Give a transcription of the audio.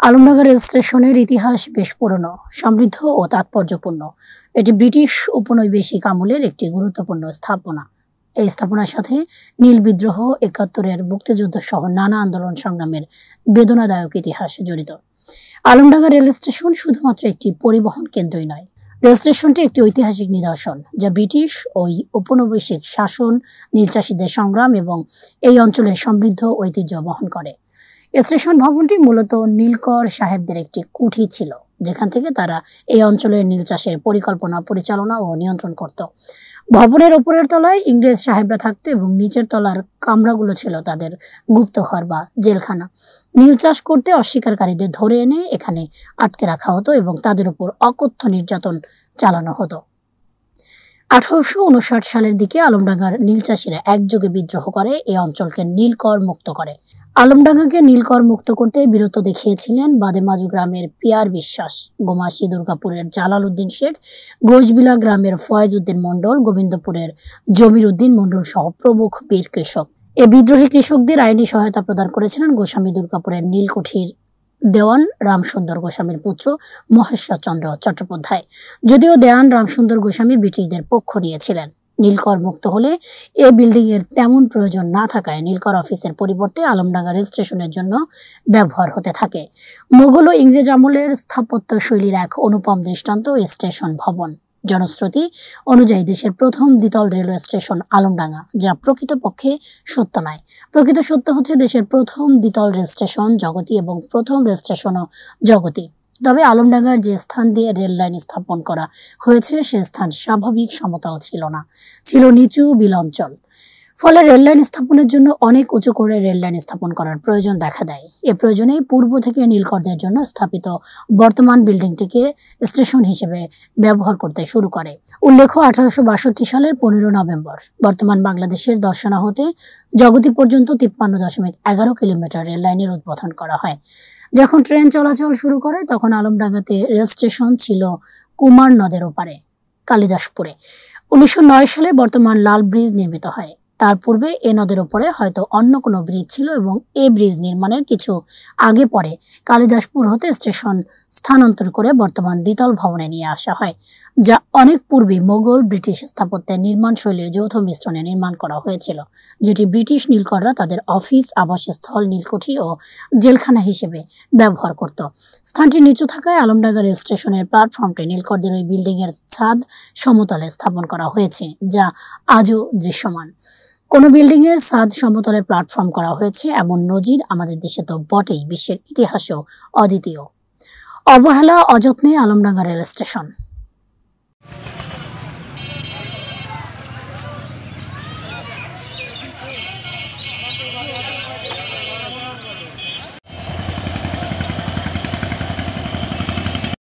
Alamdanga rail স্টেশনের ইতিহাস বেশ পুরনো, সমৃদ্ধ ও তাৎপর্যপূর্ণ। এটি ব্রিটিশ উপনিবেশিক আমলের একটি গুরুত্বপূর্ণ স্থাপনা। এই স্থাপনার সাথে নীল বিদ্রোহ, ৭১-এর মুক্তিযুদ্ধ সহ নানা আন্দোলন সংগ্রামের বেদনাদায়ক ইতিহাস জড়িত। আলমডাঙ্গা রেল স্টেশন শুধুমাত্র একটি পরিবহন কেন্দ্রই নয়, রেল স্টেশনটি একটি ঐতিহাসিক নিদর্শন যা ব্রিটিশ ওই উপনিবেশিক শাসন, নীল চাষীদের সংগ্রাম এবং এই অঞ্চলের সমৃদ্ধ ঐতিহ্য বহন করে। স্টেশন ভবনটি মূলত নীলকর সাহেবদের একটি কুঠি ছিল, যেখান থেকে তারা এই অঞ্চলের নীল চাষের পরিকল্পনা, পরিচালনা ও নিয়ন্ত্রণ করত। ভবনের ওপরের তলায় ইংরেজ সাহেবরা থাকতো এবং নিচের তলার কামরাগুলো ছিল তাদের গুপ্তঘর বা জেলখানা। নীল চাষ করতে অস্বীকারীদের ধরে এনে এখানে আটকে রাখা হতো এবং তাদের উপর অকথ্য নির্যাতন চালানো হতো। ১৮৫৯ সালের দিকে আলমডাঙ্গার নীল চাষীরা একযোগে বিদ্রোহ করে এই অঞ্চলকে নীলকর মুক্ত করে। আলমডাঙ্গাকে নীলকর মুক্ত করতে বীরত্ব দেখিয়েছিলেন বাদেমাজু গ্রামের পিয়ার বিশ্বাস, গোমাসী দুর্গাপুরের জালাল উদ্দিন শেখ, ঘোষবিলা গ্রামের ফয়েজ উদ্দিন মণ্ডল, গোবিন্দপুরের জমির উদ্দিন মণ্ডল সহ প্রমুখ বীর কৃষক। এ বিদ্রোহী কৃষকদের আইনি সহায়তা প্রদান করেছিলেন গোস্বামী দুর্গাপুরের নীলকুঠির দেওয়ান রামসুন্দর গোস্বামীর পুত্র মহেশ্বর চন্দ্র চট্টোপাধ্যায়। যদিও দেওয়ান রামসুন্দর গোস্বামী ব্রিটিশদের পক্ষ নিয়েছিলেন। নীলকর মুক্ত হলে এ বিল্ডিং এর তেমন প্রয়োজন না থাকায় নীলকর অফিসের পরিবর্তে আলমডাঙ্গা রেল স্টেশনের জন্য ব্যবহার হতে থাকে। মোগল ও ইংরেজ আমলের স্থাপত্য শৈলীর এক অনুপম দৃষ্টান্ত এই স্টেশন ভবন। জনশ্রুতি অনুযায়ী দেশের প্রথম দ্বিতল রেলওয়ে স্টেশন আলমডাঙ্গা, যা প্রকৃতপক্ষে সত্য নয়। প্রকৃত সত্য হচ্ছে দেশের প্রথম দ্বিতল রেল স্টেশন জগতী এবং প্রথম রেল স্টেশনও জগতী। তবে আলমডাঙ্গার যে স্থান দিয়ে রেল লাইন স্থাপন করা হয়েছে সে স্থান স্বাভাবিক সমতল ছিল না, ছিল নিচু বিল অঞ্চল। ফলে রেল লাইন স্থাপনের জন্য অনেক উঁচু করে রেল লাইন স্থাপন করার প্রয়োজন দেখা দেয়। এ প্রয়োজনে পূর্ব থেকে নীলকরদের জন্য স্থাপিত বর্তমান বিল্ডিংটিকে স্টেশন হিসেবে ব্যবহার করতে শুরু করে। উল্লেখ্য, ১৮৬২ সালের ১৫ নভেম্বর বর্তমান বাংলাদেশের দর্শনা হতে জগতী পর্যন্ত ৫৩.১১ কিলোমিটার রেল লাইনের উদ্বোধন করা হয়। যখন ট্রেন চলাচল শুরু করে তখন আলমডাঙ্গাতে রেল স্টেশন ছিল কুমার নদের ওপারে, কালিদাসপুরে। ১৯০৯ সালে বর্তমান লাল ব্রিজ নির্মিত হয়। তার পূর্বে এ নদের ওপরে হয়তো অন্য কোনো ব্রিজ ছিল এবং এই ব্রিজ নির্মাণের কিছু আগে পরে কালিদাসপুর হতে স্টেশন স্থানান্তর করে বর্তমান দ্বিতল ভবনে নিয়ে আসা হয়, যা অনেক পূর্বে মোগল ব্রিটিশ স্থাপত্যের নির্মাণ শৈলীর যৌথ মিশ্রণে নির্মাণ করা হয়েছিল, যেটি ব্রিটিশ নীলকররা তাদের অফিস, আবাসস্থল, নীলকুঠি ও জেলখানা হিসেবে ব্যবহার করত। স্থানটি নিচু থাকায় আলমডাঙ্গা রেল স্টেশনের প্ল্যাটফর্মটি নীলকরদের ওই বিল্ডিং এর ছাদ সমতলে স্থাপন করা হয়েছে, যা আজও দৃশ্যমান। কোনো বিল্ডিং এর ছাদ সমতলে প্ল্যাটফর্ম করা হয়েছে এমন নজির আমাদের দেশে তো বটেই, বিশ্বের ইতিহাসেও অদ্বিতীয়। অবহেলা, অযত্নে আলমডাঙ্গা রেল স্টেশন।